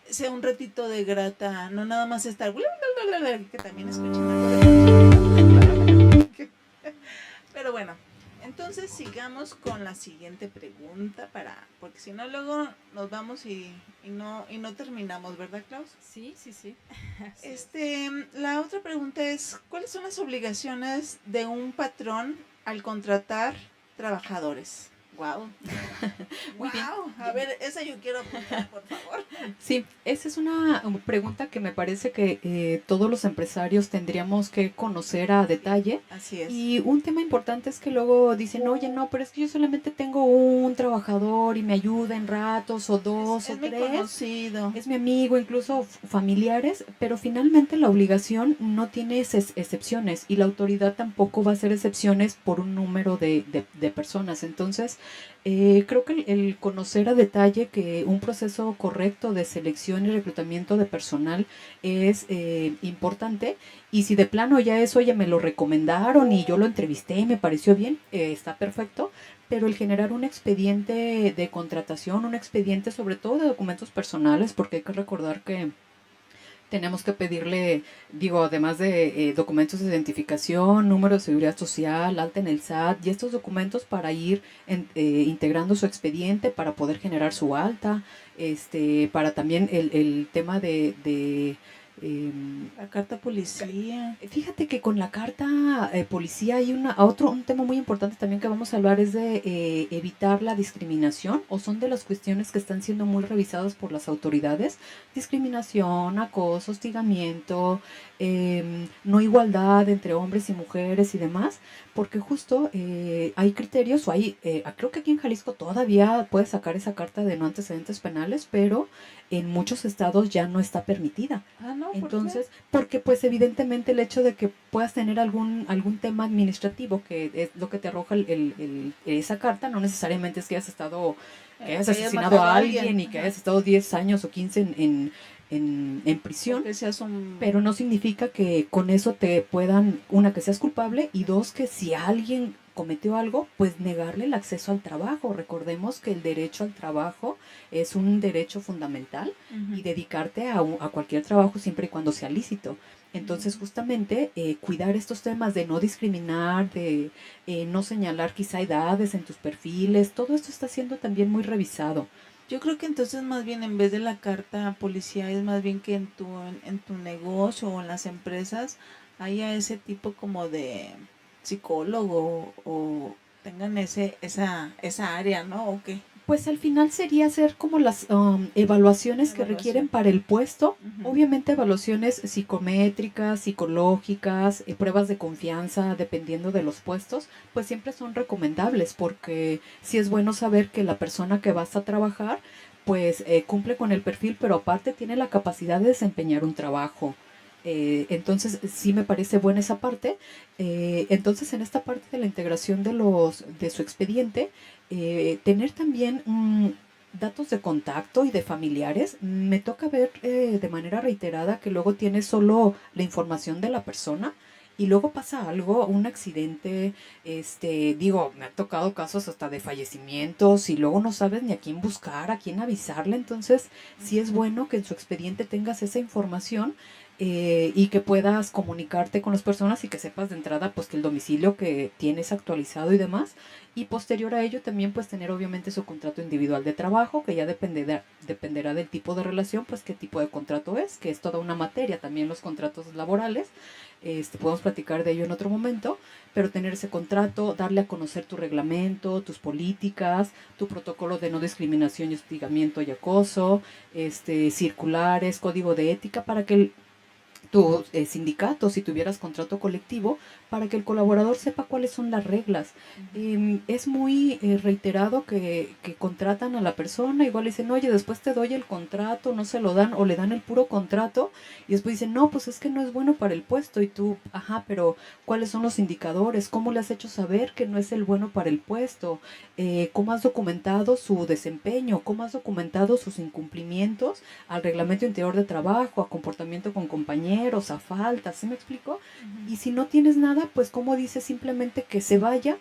sea un ratito de grata, no nada más estar que también escuchen algo de pero bueno, entonces sigamos con la siguiente pregunta porque si no luego nos vamos y no terminamos, ¿verdad, Klaus? Sí, sí, sí. La otra pregunta es, ¿cuáles son las obligaciones de un patrón al contratar trabajadores? Wow. Muy bien. A ver, esa yo quiero apuntar, por favor. Sí, esa es una pregunta que me parece que todos los empresarios tendríamos que conocer a detalle. Así es. Y un tema importante es que luego dicen, oye, no, pero es que yo solamente tengo un trabajador y me ayuda en ratos o dos o es mi tres. conocido. Es mi amigo, incluso familiares, pero finalmente la obligación no tiene excepciones y la autoridad tampoco va a hacer excepciones por un número de personas. Entonces, creo que el conocer a detalle que un proceso correcto de selección y reclutamiento de personal es importante, y si de plano ya eso ya me lo recomendaron y yo lo entrevisté y me pareció bien, está perfecto, pero el generar un expediente de contratación, un expediente sobre todo de documentos personales, porque hay que recordar que tenemos que pedirle, digo, además de documentos de identificación, número de seguridad social, alta en el SAT y estos documentos para ir integrando su expediente, para poder generar su alta, para también el tema de la carta policía. Fíjate que con la carta policía hay un tema muy importante también que vamos a hablar, es de evitar la discriminación, o son de las cuestiones que están siendo muy revisadas por las autoridades: discriminación, acoso, hostigamiento, no igualdad entre hombres y mujeres y demás, porque justo hay criterios, creo que aquí en Jalisco todavía puedes sacar esa carta de no antecedentes penales, pero en muchos estados ya no está permitida. No, Entonces, porque pues evidentemente el hecho de que puedas tener algún tema administrativo, que es lo que te arroja esa carta, no necesariamente es que que hayas asesinado a alguien y que hayas estado 10 años o 15 en prisión, pero no significa que con eso te puedan, una, que seas culpable, y dos, que si alguien cometió algo, pues negarle el acceso al trabajo. Recordemos que el derecho al trabajo es un derecho fundamental, y dedicarte a cualquier trabajo siempre y cuando sea lícito. Entonces, justamente, cuidar estos temas de no discriminar, de no señalar quizá edades en tus perfiles, todo esto está siendo también muy revisado. Yo creo que entonces más bien, en vez de la carta policial, es más bien que en tu negocio o en las empresas haya ese tipo como de psicólogo o tengan esa área, ¿no? ¿O qué? Pues al final sería hacer como las evaluaciones que requieren para el puesto. Obviamente evaluaciones psicométricas, psicológicas, pruebas de confianza, dependiendo de los puestos, pues siempre son recomendables, porque sí es bueno saber que la persona que vas a trabajar pues cumple con el perfil, pero aparte tiene la capacidad de desempeñar un trabajo. Entonces sí me parece buena esa parte. Entonces, en esta parte de la integración de su expediente, tener también datos de contacto y de familiares. Me toca ver de manera reiterada que luego tienes solo la información de la persona y luego pasa algo, un accidente, me han tocado casos hasta de fallecimientos, y luego no sabes ni a quién buscar, a quién avisarle. Entonces sí es bueno que en su expediente tengas esa información, y que puedas comunicarte con las personas y que sepas de entrada pues que el domicilio que tienes actualizado y demás. Y posterior a ello también pues tener obviamente su contrato individual de trabajo, que ya dependerá del tipo de relación, pues qué tipo de contrato es, que es toda una materia también los contratos laborales. Podemos platicar de ello en otro momento, pero tener ese contrato, darle a conocer tu reglamento, tus políticas, tu protocolo de no discriminación y hostigamiento y acoso, circulares, código de ética, para que tu sindicato, si tuvieras contrato colectivo, para que el colaborador sepa cuáles son las reglas. Es muy reiterado que contratan a la persona, igual dicen, oye, después te doy el contrato, no se lo dan, o le dan el puro contrato, y después dicen, no, pues es que no es bueno para el puesto, y tú, pero ¿cuáles son los indicadores? ¿Cómo le has hecho saber que no es el bueno para el puesto? ¿Cómo has documentado su desempeño? ¿Cómo has documentado sus incumplimientos al reglamento interior de trabajo, a comportamiento con compañeros, a faltas? ¿Sí me explico? Y si no tienes nada, pues como dices, simplemente que se vaya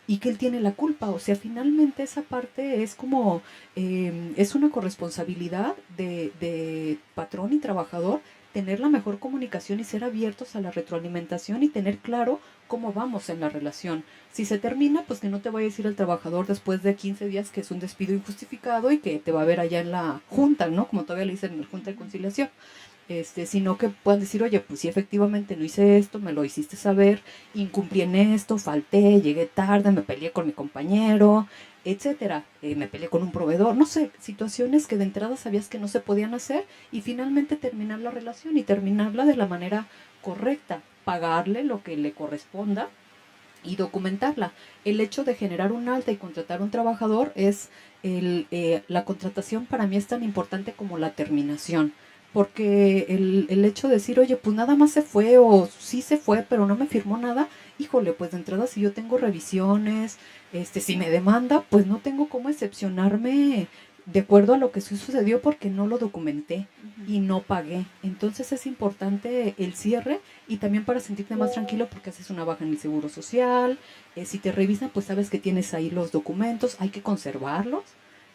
y que él tiene la culpa. O sea, finalmente esa parte es como, es una corresponsabilidad de patrón y trabajador tener la mejor comunicación y ser abiertos a la retroalimentación y tener claro cómo vamos en la relación. Si se termina, pues que no te vaya a decir el trabajador después de 15 días que es un despido injustificado y que te va a ver allá en la junta, ¿no? Como todavía le dicen en la junta de conciliación. Sino que puedan decir, oye, pues sí, efectivamente no hice esto, me lo hiciste saber, incumplí en esto, falté, llegué tarde, me peleé con mi compañero, etcétera, me peleé con un proveedor, no sé, situaciones que de entrada sabías que no se podían hacer y finalmente terminar la relación y terminarla de la manera correcta, pagarle lo que le corresponda y documentarla. El hecho de generar un alta y contratar un trabajador es la contratación para mí es tan importante como la terminación. Porque el hecho de decir, oye, pues nada más se fue o sí se fue, pero no me firmó nada, híjole, pues de entrada si yo tengo revisiones, si me demanda, pues no tengo cómo excepcionarme de acuerdo a lo que sí sucedió porque no lo documenté y no pagué. Entonces es importante el cierre y también para sentirte más tranquilo porque haces una baja en el seguro social. Si te revisan, pues sabes que tienes ahí los documentos, hay que conservarlos,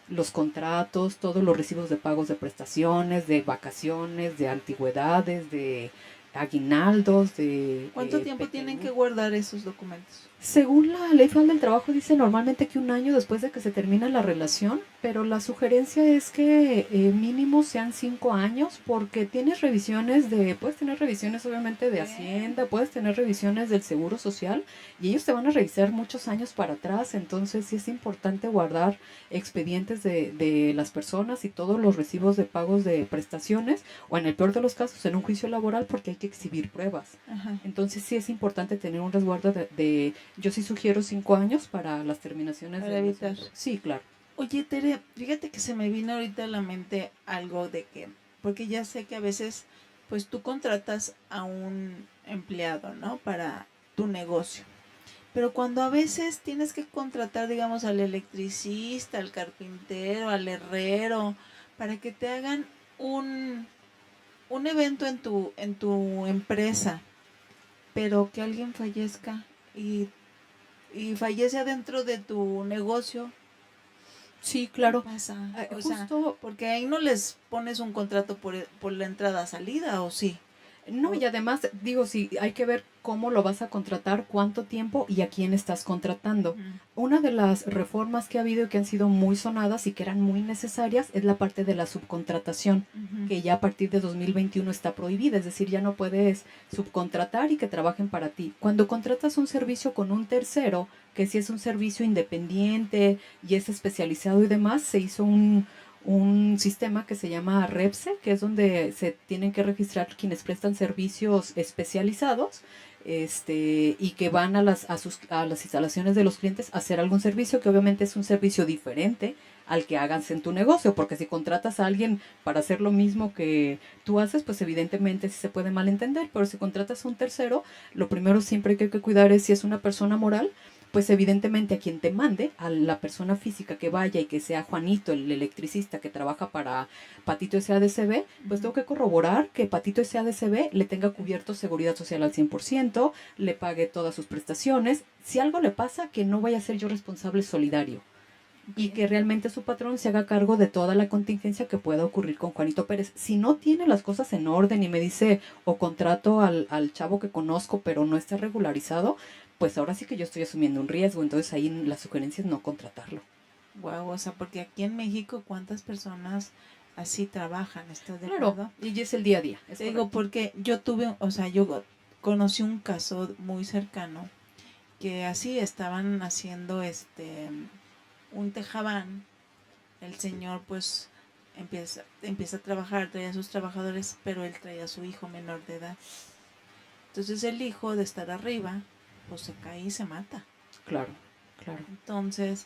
los contratos, todos los recibos de pagos de prestaciones, de vacaciones, de antigüedades, de aguinaldos, de ¿Cuánto tiempo tienen que PTU. guardar esos documentos? Según la Ley Federal del Trabajo dice normalmente que un año después de que se termina la relación, pero la sugerencia es que mínimo sean 5 años porque tienes revisiones puedes tener revisiones obviamente de Hacienda, puedes tener revisiones del Seguro Social y ellos te van a revisar muchos años para atrás, entonces sí es importante guardar expedientes de las personas y todos los recibos de pagos de prestaciones o en el peor de los casos en un juicio laboral porque hay que exhibir pruebas. Ajá. Entonces sí es importante tener un resguardo yo sí sugiero 5 años para las terminaciones Para de evitar. relaciones. Sí, claro. Oye, Tere, fíjate que se me vino ahorita a la mente algo de que, porque ya sé que a veces, pues tú contratas a un empleado, ¿no? Para tu negocio. Pero cuando a veces tienes que contratar, digamos, al electricista, al carpintero, al herrero, para que te hagan un, un evento en tu empresa, pero que alguien fallezca y fallece adentro de tu negocio, Sí, ¿qué claro. pasa? O sea, Justo, porque ahí no les pones un contrato por la entrada-salida, ¿o sí? no, O, y además, digo, sí, hay que ver cómo lo vas a contratar, cuánto tiempo y a quién estás contratando. Ujú. Una de las reformas que ha habido y que han sido muy sonadas y que eran muy necesarias es la parte de la subcontratación, Ujú. que ya a partir de 2021 está prohibida, es decir, ya no puedes subcontratar y que trabajen para ti. Cuando contratas un servicio con un tercero, que si es un servicio independiente y es especializado y demás, se hizo un sistema que se llama REPSE, que es donde se tienen que registrar quienes prestan servicios especializados, y que van a las instalaciones de los clientes a hacer algún servicio que obviamente es un servicio diferente al que hagas en tu negocio, porque si contratas a alguien para hacer lo mismo que tú haces, pues evidentemente sí se puede malentender, pero si contratas a un tercero, lo primero siempre que hay que cuidar es si es una persona moral, pues evidentemente a quien te mande, a la persona física que vaya y que sea Juanito, el electricista que trabaja para Patito SADCB, pues tengo que corroborar que Patito SADCB le tenga cubierto seguridad social al 100%, le pague todas sus prestaciones. Si algo le pasa, que no vaya a ser yo responsable solidario y que realmente su patrón se haga cargo de toda la contingencia que pueda ocurrir con Juanito Pérez. Si no tiene las cosas en orden y me dice o contrato al chavo que conozco pero no está regularizado, pues ahora sí que yo estoy asumiendo un riesgo, entonces ahí la sugerencia es no contratarlo. Wow, o sea, porque aquí en México, ¿cuántas personas así trabajan? ¿Estás de Claro, acuerdo? y es el día a día, es Te digo, correcto. porque yo tuve, o sea, yo conocí un caso muy cercano que así estaban haciendo un tejabán. El señor pues empieza a trabajar, traía a sus trabajadores, pero él traía a su hijo menor de edad. Entonces el hijo de estar arriba, pues se cae y se mata. Claro, claro. Entonces,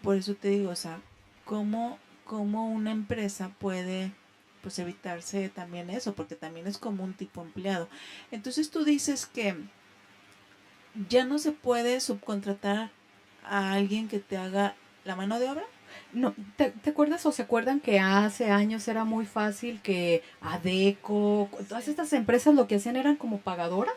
por eso te digo, o sea, cómo una empresa puede pues evitarse también eso, porque también es como un tipo empleado. Entonces tú dices que ya no se puede subcontratar a alguien que te haga la mano de obra. No, ¿te acuerdas o se acuerdan que hace años era muy fácil que Adeco, todas Sí. estas empresas lo que hacían eran como pagadoras?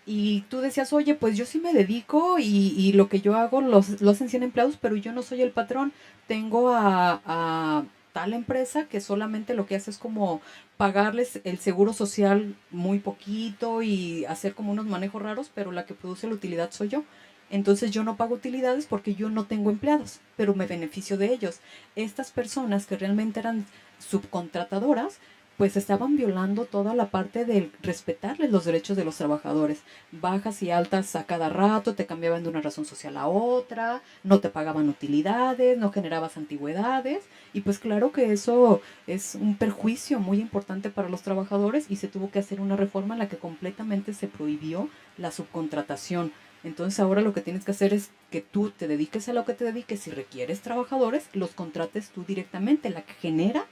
Y tú decías, oye, pues yo sí me dedico y lo que yo hago lo hacen 100 empleados, pero yo no soy el patrón. Tengo a tal empresa que solamente lo que hace es como pagarles el seguro social muy poquito y hacer como unos manejos raros, pero la que produce la utilidad soy yo. Entonces yo no pago utilidades porque yo no tengo empleados, pero me beneficio de ellos. Estas personas que realmente eran subcontratadoras, pues estaban violando toda la parte de respetarles los derechos de los trabajadores. Bajas y altas a cada rato, te cambiaban de una razón social a otra, no te pagaban utilidades, no generabas antigüedades, y pues claro que eso es un perjuicio muy importante para los trabajadores y se tuvo que hacer una reforma en la que completamente se prohibió la subcontratación. Entonces ahora lo que tienes que hacer es que tú te dediques a lo que te dediques. Si requieres trabajadores, los contrates tú directamente, la que genera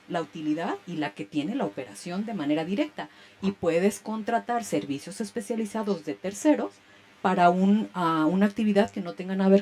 la utilidad y la que tiene la operación de manera directa. Y puedes contratar servicios especializados de terceros para una actividad que no tenga nada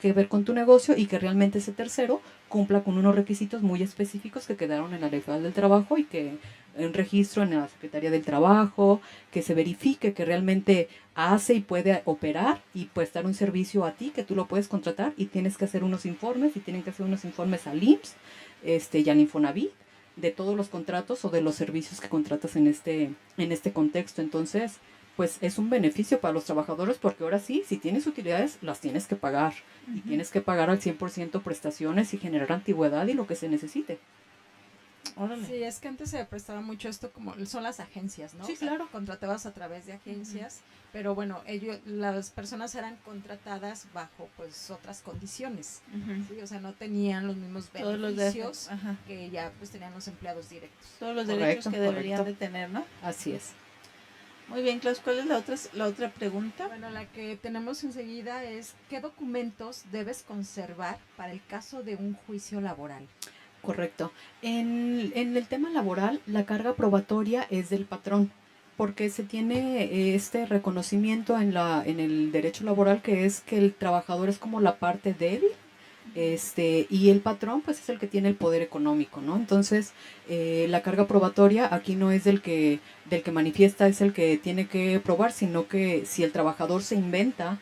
que ver con tu negocio y que realmente ese tercero cumpla con unos requisitos muy específicos que quedaron en la Ley Federal del Trabajo y que en registro en la Secretaría del Trabajo, que se verifique que realmente hace y puede operar y pues dar un servicio a ti, que tú lo puedes contratar y tienes que hacer unos informes y tienen que hacer unos informes al IMSS y al Infonavit de todos los contratos o de los servicios que contratas en este contexto. Entonces, pues es un beneficio para los trabajadores porque ahora sí, si tienes utilidades, las tienes que pagar. Y tienes que pagar al 100% prestaciones y generar antigüedad y lo que se necesite. Órale. Sí, es que antes se prestaba mucho esto como son las agencias, ¿no? Sí, O sea, claro. contratabas a través de agencias, pero bueno, las personas eran contratadas bajo pues otras condiciones, Ujú. ¿sí? O sea, no tenían los mismos Todos los beneficios ajá. que ya pues tenían los empleados directos. Todos los Correcto, derechos que deberían correcto. de tener, ¿no? Así es. Muy bien, Klaus, ¿cuál es la otra pregunta? Bueno, la que tenemos enseguida es ¿qué documentos debes conservar para el caso de un juicio laboral? Correcto. En el tema laboral, la carga probatoria es del patrón, porque se tiene este reconocimiento en el derecho laboral que es que el trabajador es como la parte débil, y el patrón pues es el que tiene el poder económico, ¿no? Entonces, la carga probatoria aquí no es del que manifiesta, es el que tiene que probar, sino que si el trabajador se inventa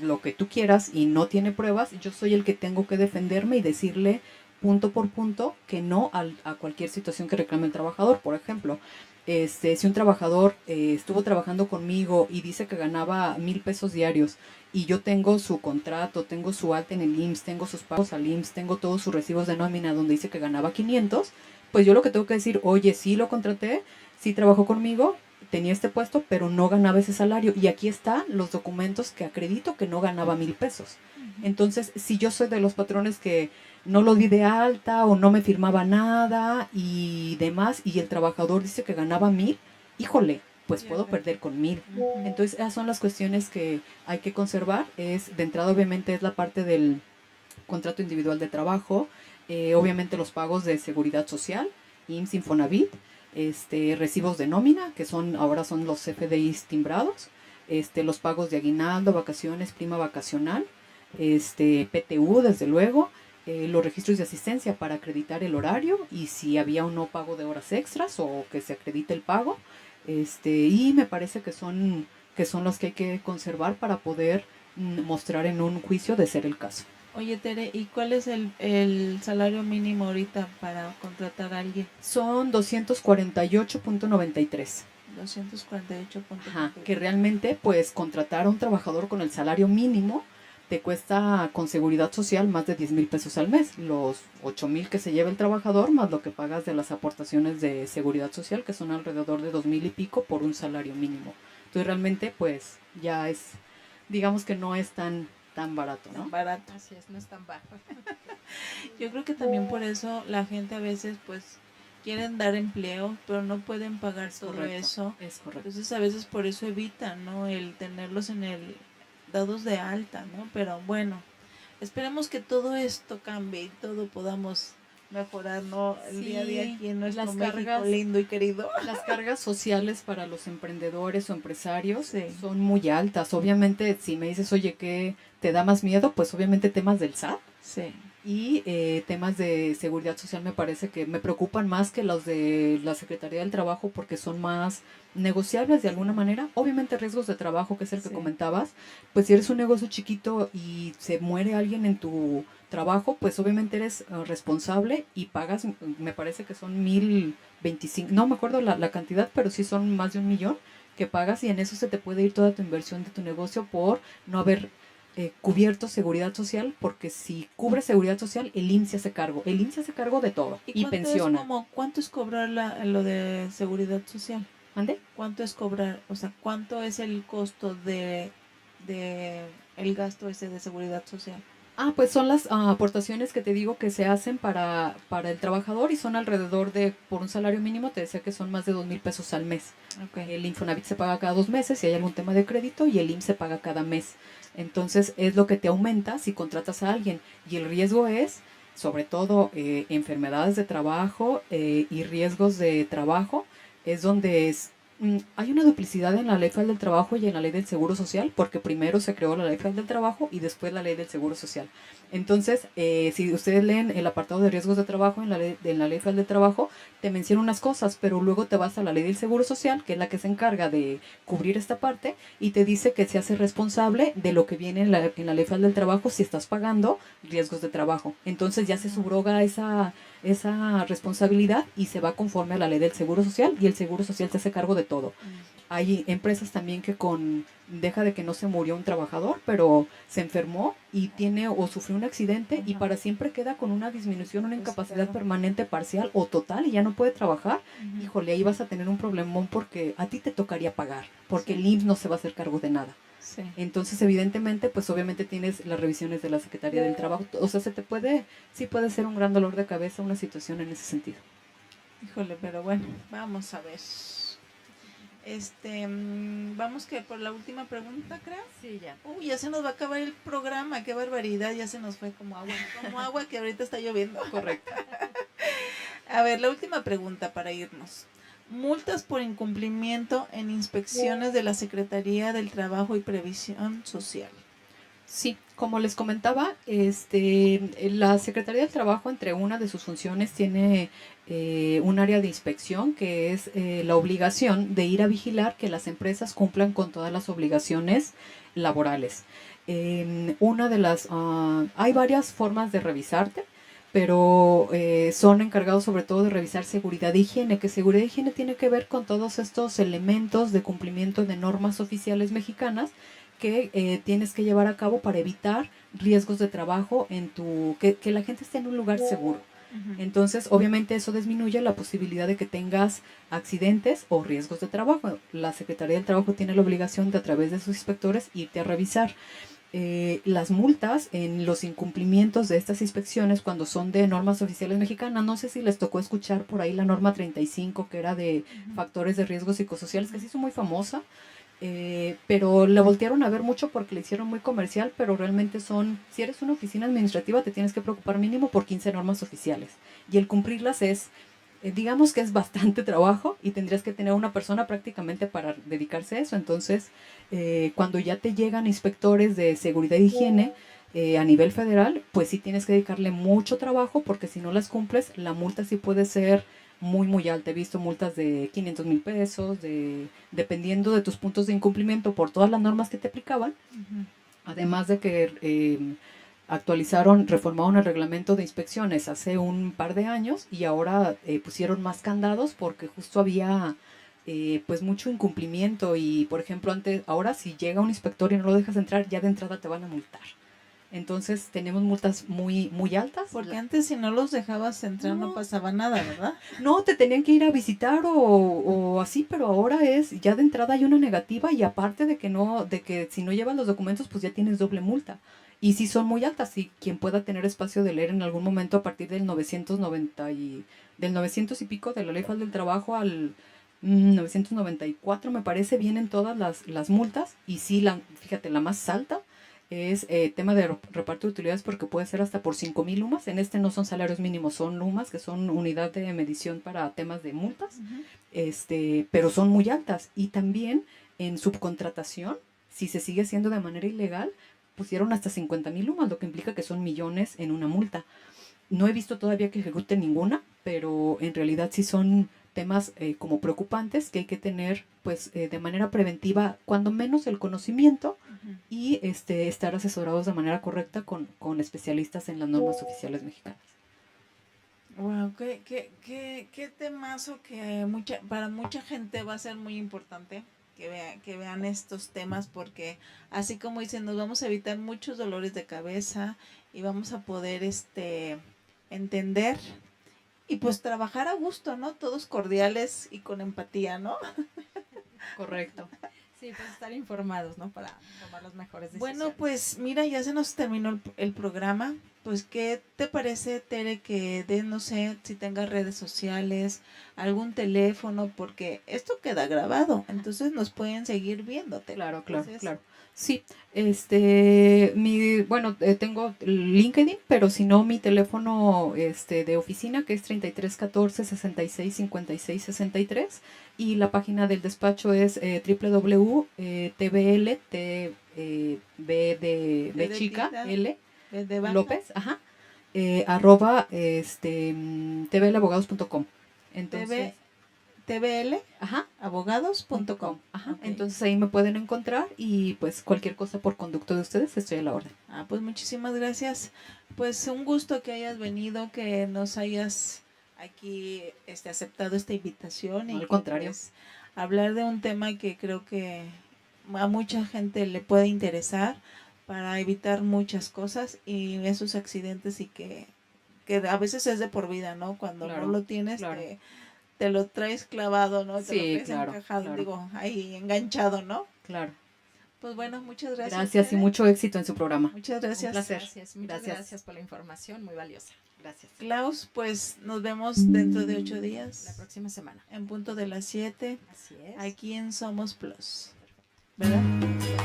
lo que tú quieras y no tiene pruebas, yo soy el que tengo que defenderme y decirle punto por punto que no a cualquier situación que reclame el trabajador. Por ejemplo, si un trabajador estuvo trabajando conmigo y dice que ganaba 1,000 pesos diarios y yo tengo su contrato, tengo su alta en el IMSS, tengo sus pagos al IMSS, tengo todos sus recibos de nómina donde dice que ganaba 500, pues yo lo que tengo que decir, oye, sí lo contraté, sí trabajó conmigo, tenía este puesto, pero no ganaba ese salario. Y aquí están los documentos que acredito que no ganaba 1,000 pesos. Entonces, si yo soy de los patrones que no lo di de alta o no me firmaba nada y demás, y el trabajador dice que ganaba 1,000, híjole, pues puedo perder con 1,000. Entonces, esas son las cuestiones que hay que conservar. De entrada, obviamente, es la parte del contrato individual de trabajo, obviamente los pagos de seguridad social, IMSS, Infonavit, recibos de nómina, que ahora son los CFDIs timbrados, los pagos de aguinaldo, vacaciones, prima vacacional, PTU, desde luego, los registros de asistencia para acreditar el horario y si había o no pago de horas extras o que se acredite el pago, y me parece que son los que hay que conservar para poder mostrar en un juicio de ser el caso. Oye, Tere, ¿y cuál es el salario mínimo ahorita para contratar a alguien? Son 248.93. 248.3. Ajá, que realmente pues contratar a un trabajador con el salario mínimo te cuesta con seguridad social más de 10,000 pesos al mes. Los 8,000 que se lleva el trabajador más lo que pagas de las aportaciones de seguridad social, que son alrededor de 2,000 y pico por un salario mínimo. Entonces realmente pues ya digamos que no es tan barato, ¿no? Tan barato. Así es, no es tan bajo. Yo creo que también por eso la gente a veces pues quieren dar empleo, pero no pueden pagar Es todo correcto, eso. es correcto. Entonces a veces por eso evitan, ¿no? El tenerlos dados de alta, ¿no? Pero bueno, esperemos que todo esto cambie y todo podamos mejorar, ¿no? El día a día aquí en nuestro las México cargas, lindo y querido. las cargas sociales para los emprendedores o empresarios Sí. son muy altas. Obviamente, si me dices, oye, ¿qué te da más miedo? Pues obviamente temas del SAT. Sí. y temas de seguridad social me parece que me preocupan más que los de la Secretaría del Trabajo porque son más negociables de alguna manera. Obviamente riesgos de trabajo, que es el que comentabas, pues si eres un negocio chiquito y se muere alguien en tu trabajo, pues obviamente eres responsable y pagas, me parece que son 1,025, no me acuerdo la cantidad, pero sí son más de 1,000,000 que pagas y en eso se te puede ir toda tu inversión de tu negocio por no haber cubierto seguridad social, porque si cubre seguridad social, el IMSS se hace cargo. El IMSS se hace cargo de todo y pensiona. ¿Cuánto es cobrar lo de seguridad social? ¿Mande? ¿Cuánto es cobrar? O sea, ¿cuánto es el costo de el gasto ese de seguridad social? Pues son las aportaciones que te digo que se hacen para el trabajador y son alrededor de, por un salario mínimo, te decía que son más de 2,000 pesos al mes. Okay. El Infonavit se paga cada 2 meses si hay algún tema de crédito y el IMSS se paga cada mes. Entonces es lo que te aumenta si contratas a alguien y el riesgo es, sobre todo, enfermedades de trabajo y riesgos de trabajo, es donde hay una duplicidad en la Ley Federal del Trabajo y en la Ley del Seguro Social, porque primero se creó la Ley Federal del Trabajo y después la Ley del Seguro Social. Entonces, si ustedes leen el apartado de riesgos de trabajo en la Ley Federal del Trabajo, te menciona unas cosas, pero luego te vas a la Ley del Seguro Social, que es la que se encarga de cubrir esta parte, y te dice que se hace responsable de lo que viene en la Ley Federal del Trabajo si estás pagando riesgos de trabajo. Entonces ya se subroga esa responsabilidad y se va conforme a la Ley del Seguro Social y el Seguro Social se hace cargo de todo. Hay empresas también que deja de que no se murió un trabajador, pero se enfermó y tiene o sufrió un accidente y para siempre queda con una disminución, una incapacidad permanente, parcial o total y ya no puede trabajar. Híjole, ahí vas a tener un problemón porque a ti te tocaría pagar, porque el IMSS no se va a hacer cargo de nada. Sí. Entonces, evidentemente, pues obviamente tienes las revisiones de la Secretaría del Trabajo. O sea, sí puede ser un gran dolor de cabeza una situación en ese sentido. Híjole, pero bueno, vamos a ver. Vamos que por la última pregunta, creo. Sí, ya. Uy, ya se nos va a acabar el programa, qué barbaridad, ya se nos fue como agua que ahorita está lloviendo. Correcto. A ver, la última pregunta para irnos. Multas por incumplimiento en inspecciones de la Secretaría del Trabajo y Previsión Social. Sí, como les comentaba, la Secretaría del Trabajo, entre una de sus funciones, tiene un área de inspección que es la obligación de ir a vigilar que las empresas cumplan con todas las obligaciones laborales. Hay varias formas de revisarte, pero son encargados sobre todo de revisar seguridad e higiene, que seguridad e higiene tiene que ver con todos estos elementos de cumplimiento de normas oficiales mexicanas que tienes que llevar a cabo para evitar riesgos de trabajo que la gente esté en un lugar seguro. Entonces, obviamente eso disminuye la posibilidad de que tengas accidentes o riesgos de trabajo. La Secretaría del Trabajo tiene la obligación de, a través de sus inspectores, irte a revisar. Las multas en los incumplimientos de estas inspecciones cuando son de normas oficiales mexicanas, no sé si les tocó escuchar por ahí la norma 35 que era de factores de riesgos psicosociales, que se hizo muy famosa. Pero la voltearon a ver mucho porque la hicieron muy comercial, pero realmente si eres una oficina administrativa te tienes que preocupar mínimo por 15 normas oficiales y el cumplirlas digamos que es bastante trabajo y tendrías que tener una persona prácticamente para dedicarse a eso. Entonces, cuando ya te llegan inspectores de seguridad e higiene a nivel federal, pues sí tienes que dedicarle mucho trabajo porque si no las cumples, la multa sí puede ser muy, muy alta. He visto multas de 500,000 pesos, dependiendo de tus puntos de incumplimiento por todas las normas que te aplicaban. Además de que reformaron el reglamento de inspecciones hace un par de años y ahora pusieron más candados porque justo había pues mucho incumplimiento y, por ejemplo, ahora si llega un inspector y no lo dejas entrar, ya de entrada te van a multar. Entonces tenemos multas muy, muy altas. Porque antes si no los dejabas entrar no pasaba nada, ¿verdad? No, te tenían que ir a visitar o así, pero ahora ya de entrada hay una negativa y aparte de que si no llevas los documentos pues ya tienes doble multa. Y sí son muy altas y quien pueda tener espacio de leer en algún momento a partir del 900 y pico de la Ley Federal del Trabajo al 994 me parece vienen todas las multas y sí, fíjate, la más alta es tema de reparto de utilidades porque puede ser hasta por 5,000 UMAS. En no son salarios mínimos, son UMAS, que son unidad de medición para temas de multas, pero son muy altas. Y también en subcontratación, si se sigue haciendo de manera ilegal, pusieron hasta 50,000 UMAS, lo que implica que son millones en una multa. No he visto todavía que ejecuten ninguna, pero en realidad sí son temas como preocupantes que hay que tener pues de manera preventiva, cuando menos el conocimiento y estar asesorados de manera correcta con especialistas en las normas oficiales mexicanas. Wow, qué temazo que para mucha gente va a ser muy importante que vean estos temas, porque así como dicen, nos vamos a evitar muchos dolores de cabeza y vamos a poder entender y pues trabajar a gusto, ¿no? Todos cordiales y con empatía, ¿no? Correcto. Sí, pues estar informados, ¿no? Para tomar las mejores decisiones. Bueno, pues mira, ya se nos terminó el programa. Pues, ¿qué te parece, Tere, que no sé, si tengas redes sociales, algún teléfono? Porque esto queda grabado, entonces nos pueden seguir viéndote. Claro. Entonces, Sí, bueno, tengo LinkedIn, pero si no, mi teléfono de oficina, que es 33 14 66 56 63, y la página del despacho es www.tbl, B de chica, tita, L, de vaca, López, ajá, arroba, tblabogados.com. Entonces, ajá, tblabogados.com. Ajá. Okay. Entonces ahí me pueden encontrar y pues cualquier cosa por conducto de ustedes estoy a la orden. Pues muchísimas gracias. Pues un gusto que hayas venido, que nos hayas aquí aceptado esta invitación No, y al que, contrario. pues, hablar de un tema que creo que a mucha gente le puede interesar para evitar muchas cosas y esos accidentes, y que a veces es de por vida, ¿no? Cuando Claro, no lo tienes, claro. te lo traes clavado, ¿no? Te lo Sí, traes claro, encajado, claro. digo, ahí enganchado, ¿no? Claro. Pues bueno, muchas gracias. Gracias y Tere. mucho éxito en su programa. Muchas gracias. Un placer. Gracias, muchas gracias por la información, muy valiosa. Gracias. Klaus, pues nos vemos dentro de 8 días. La próxima semana. En punto de las 7. Así es. Aquí en Somos Plus. ¿Verdad?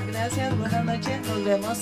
Gracias, buenas noches, nos vemos.